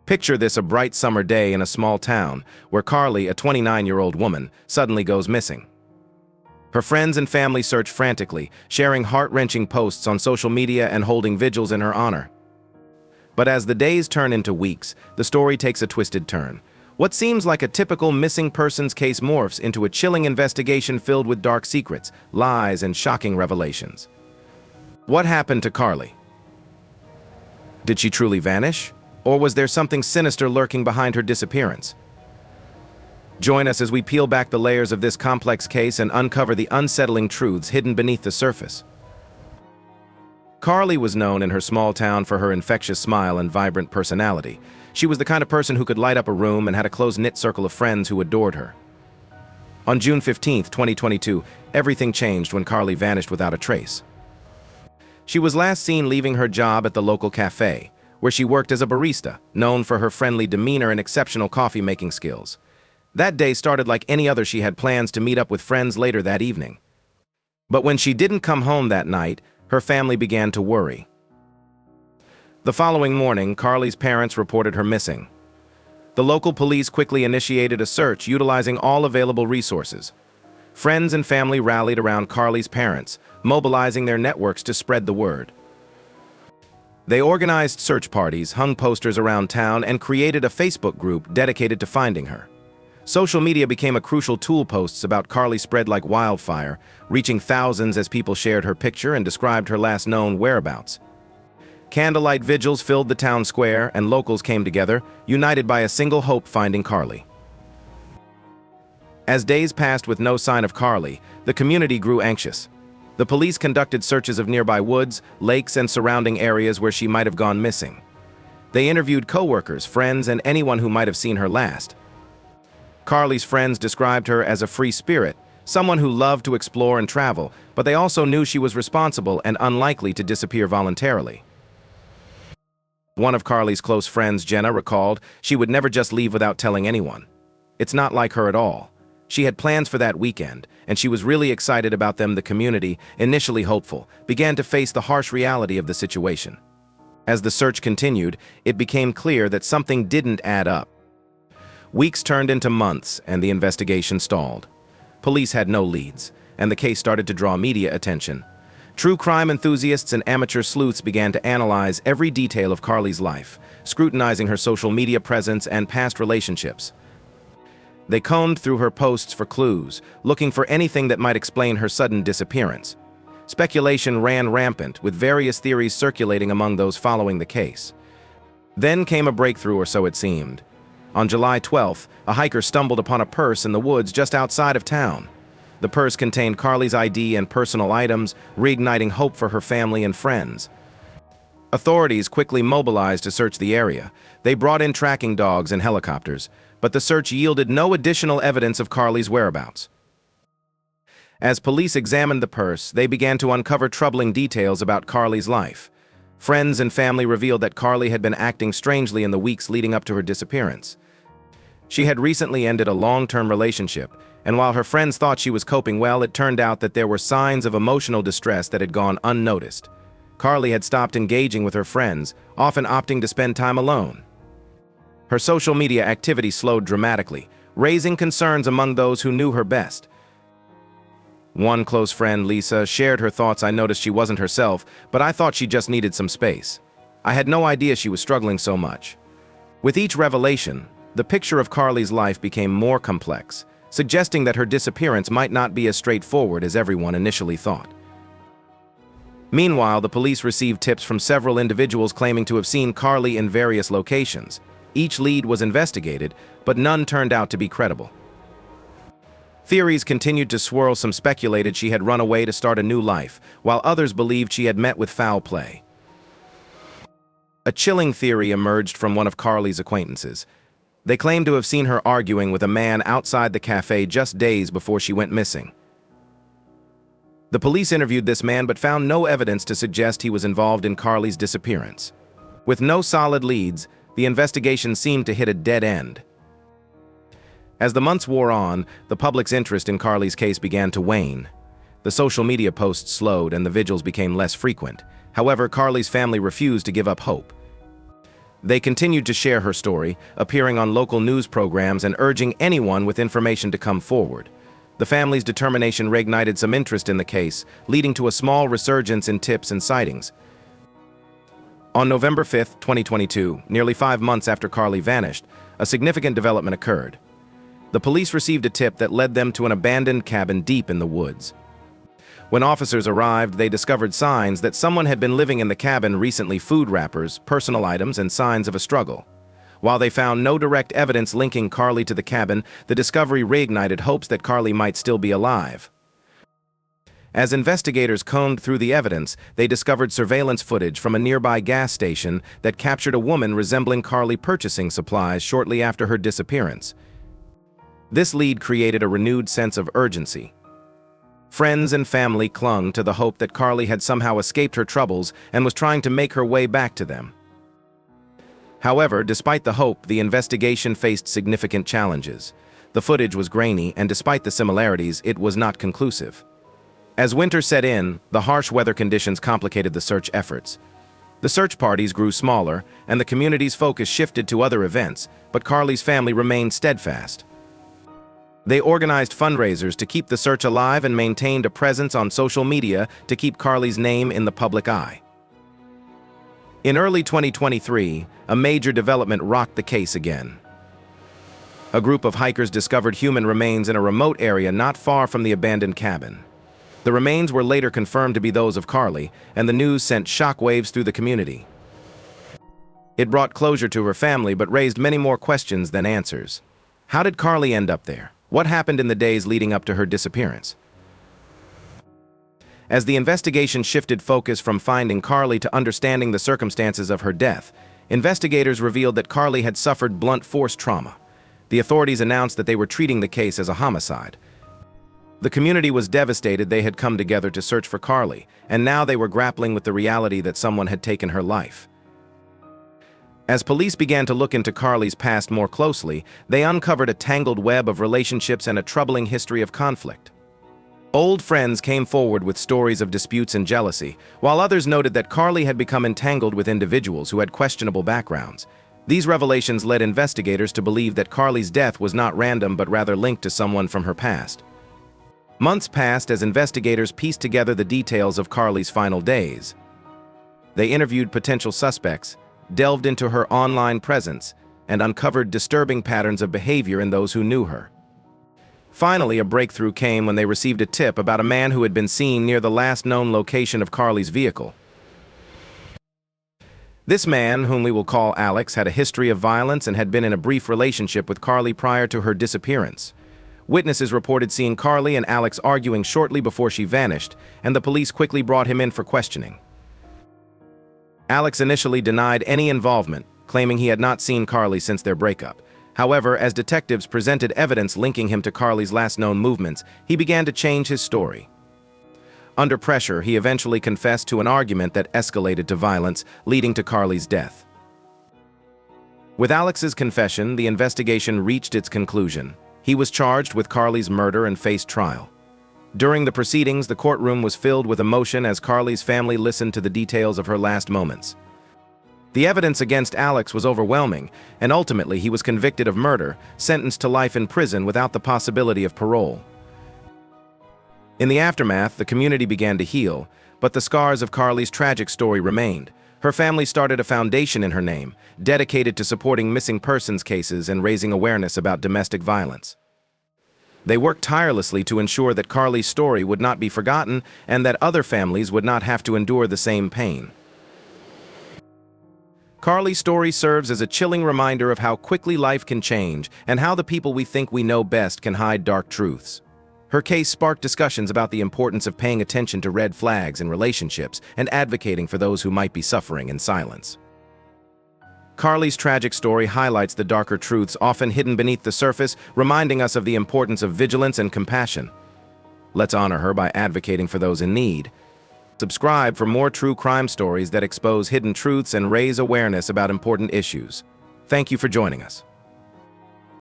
Picture this: a bright summer day in a small town where Carly, a 29-year-old woman, suddenly goes missing. Her friends and family search frantically, sharing heart-wrenching posts on social media and holding vigils in her honor. But as the days turn into weeks, the story takes a twisted turn. What seems like a typical missing persons case morphs into a chilling investigation filled with dark secrets, lies, and shocking revelations. What happened to Carly? Did she truly vanish? Or was there something sinister lurking behind her disappearance? Join us as we peel back the layers of this complex case and uncover the unsettling truths hidden beneath the surface. Carly was known in her small town for her infectious smile and vibrant personality. She was the kind of person who could light up a room and had a close-knit circle of friends who adored her. On June 15, 2022, everything changed when Carly vanished without a trace. She was last seen leaving her job at the local cafe, where she worked as a barista, known for her friendly demeanor and exceptional coffee-making skills. That day started like any other. She had plans to meet up with friends later that evening. But when she didn't come home that night, her family began to worry. The following morning, Carly's parents reported her missing. The local police quickly initiated a search, utilizing all available resources. Friends and family rallied around Carly's parents, mobilizing their networks to spread the word. They organized search parties, hung posters around town, and created a Facebook group dedicated to finding her. Social media became a crucial tool. Posts about Carly spread like wildfire, reaching thousands as people shared her picture and described her last known whereabouts. Candlelight vigils filled the town square, and locals came together, united by a single hope: finding Carly. As days passed with no sign of Carly, the community grew anxious. The police conducted searches of nearby woods, lakes, and surrounding areas where she might have gone missing. They interviewed co-workers, friends, and anyone who might have seen her last. Carly's friends described her as a free spirit, someone who loved to explore and travel, but they also knew she was responsible and unlikely to disappear voluntarily. One of Carly's close friends, Jenna, recalled she would never just leave without telling anyone. It's not like her at all. She had plans for that weekend, and she was really excited about them. The community, initially hopeful, began to face the harsh reality of the situation. As the search continued, it became clear that something didn't add up. Weeks turned into months, and the investigation stalled. Police had no leads, and the case started to draw media attention. True crime enthusiasts and amateur sleuths began to analyze every detail of Carly's life, scrutinizing her social media presence and past relationships. They combed through her posts for clues, looking for anything that might explain her sudden disappearance. Speculation ran rampant, with various theories circulating among those following the case. Then came a breakthrough, or so it seemed. On July 12th, a hiker stumbled upon a purse in the woods just outside of town. The purse contained Carly's ID and personal items, reigniting hope for her family and friends. Authorities quickly mobilized to search the area. They brought in tracking dogs and helicopters, but the search yielded no additional evidence of Carly's whereabouts. As police examined the purse, they began to uncover troubling details about Carly's life. Friends and family revealed that Carly had been acting strangely in the weeks leading up to her disappearance. She had recently ended a long-term relationship, and while her friends thought she was coping well, it turned out that there were signs of emotional distress that had gone unnoticed. Carly had stopped engaging with her friends, often opting to spend time alone. Her social media activity slowed dramatically, raising concerns among those who knew her best. One close friend, Lisa, shared her thoughts. "I noticed she wasn't herself, but I thought she just needed some space. I had no idea she was struggling so much." With each revelation, the picture of Carly's life became more complex, suggesting that her disappearance might not be as straightforward as everyone initially thought. Meanwhile, the police received tips from several individuals claiming to have seen Carly in various locations. Each lead was investigated, but none turned out to be credible. Theories continued to swirl. Some speculated she had run away to start a new life, while others believed she had met with foul play. A chilling theory emerged from one of Carly's acquaintances. They claimed to have seen her arguing with a man outside the cafe just days before she went missing. The police interviewed this man but found no evidence to suggest he was involved in Carly's disappearance. With no solid leads, the investigation seemed to hit a dead end. As the months wore on, the public's interest in Carly's case began to wane. The social media posts slowed and the vigils became less frequent. However, Carly's family refused to give up hope. They continued to share her story, appearing on local news programs and urging anyone with information to come forward. The family's determination reignited some interest in the case, leading to a small resurgence in tips and sightings. On November 5, 2022, nearly 5 months after Carly vanished, a significant development occurred. The police received a tip that led them to an abandoned cabin deep in the woods. When officers arrived, they discovered signs that someone had been living in the cabin recently: food wrappers, personal items, and signs of a struggle. While they found no direct evidence linking Carly to the cabin, the discovery reignited hopes that Carly might still be alive. As investigators combed through the evidence, they discovered surveillance footage from a nearby gas station that captured a woman resembling Carly purchasing supplies shortly after her disappearance. This lead created a renewed sense of urgency. Friends and family clung to the hope that Carly had somehow escaped her troubles and was trying to make her way back to them. However, despite the hope, the investigation faced significant challenges. The footage was grainy, and despite the similarities, it was not conclusive. As winter set in, the harsh weather conditions complicated the search efforts. The search parties grew smaller, and the community's focus shifted to other events, but Carly's family remained steadfast. They organized fundraisers to keep the search alive and maintained a presence on social media to keep Carly's name in the public eye. In early 2023, a major development rocked the case again. A group of hikers discovered human remains in a remote area not far from the abandoned cabin. The remains were later confirmed to be those of Carly, and the news sent shockwaves through the community. It brought closure to her family, but raised many more questions than answers. How did Carly end up there? What happened in the days leading up to her disappearance? As the investigation shifted focus from finding Carly to understanding the circumstances of her death, investigators revealed that Carly had suffered blunt force trauma. The authorities announced that they were treating the case as a homicide. The community was devastated. They had come together to search for Carly, and now they were grappling with the reality that someone had taken her life. As police began to look into Carly's past more closely, they uncovered a tangled web of relationships and a troubling history of conflict. Old friends came forward with stories of disputes and jealousy, while others noted that Carly had become entangled with individuals who had questionable backgrounds. These revelations led investigators to believe that Carly's death was not random but rather linked to someone from her past. Months passed as investigators pieced together the details of Carly's final days. They interviewed potential suspects, delved into her online presence, and uncovered disturbing patterns of behavior in those who knew her. Finally, a breakthrough came when they received a tip about a man who had been seen near the last known location of Carly's vehicle. This man, whom we will call Alex, had a history of violence and had been in a brief relationship with Carly prior to her disappearance. Witnesses reported seeing Carly and Alex arguing shortly before she vanished, and the police quickly brought him in for questioning. Alex initially denied any involvement, claiming he had not seen Carly since their breakup. However, as detectives presented evidence linking him to Carly's last known movements, he began to change his story. Under pressure, he eventually confessed to an argument that escalated to violence, leading to Carly's death. With Alex's confession, the investigation reached its conclusion. He was charged with Carly's murder and faced trial. During the proceedings, the courtroom was filled with emotion as Carly's family listened to the details of her last moments. The evidence against Alex was overwhelming, and ultimately he was convicted of murder, sentenced to life in prison without the possibility of parole. In the aftermath, the community began to heal, but the scars of Carly's tragic story remained. Her family started a foundation in her name, dedicated to supporting missing persons cases and raising awareness about domestic violence. They worked tirelessly to ensure that Carly's story would not be forgotten and that other families would not have to endure the same pain. Carly's story serves as a chilling reminder of how quickly life can change and how the people we think we know best can hide dark truths. Her case sparked discussions about the importance of paying attention to red flags in relationships and advocating for those who might be suffering in silence. Carly's tragic story highlights the darker truths often hidden beneath the surface, reminding us of the importance of vigilance and compassion. Let's honor her by advocating for those in need. Subscribe for more true crime stories that expose hidden truths and raise awareness about important issues. Thank you for joining us.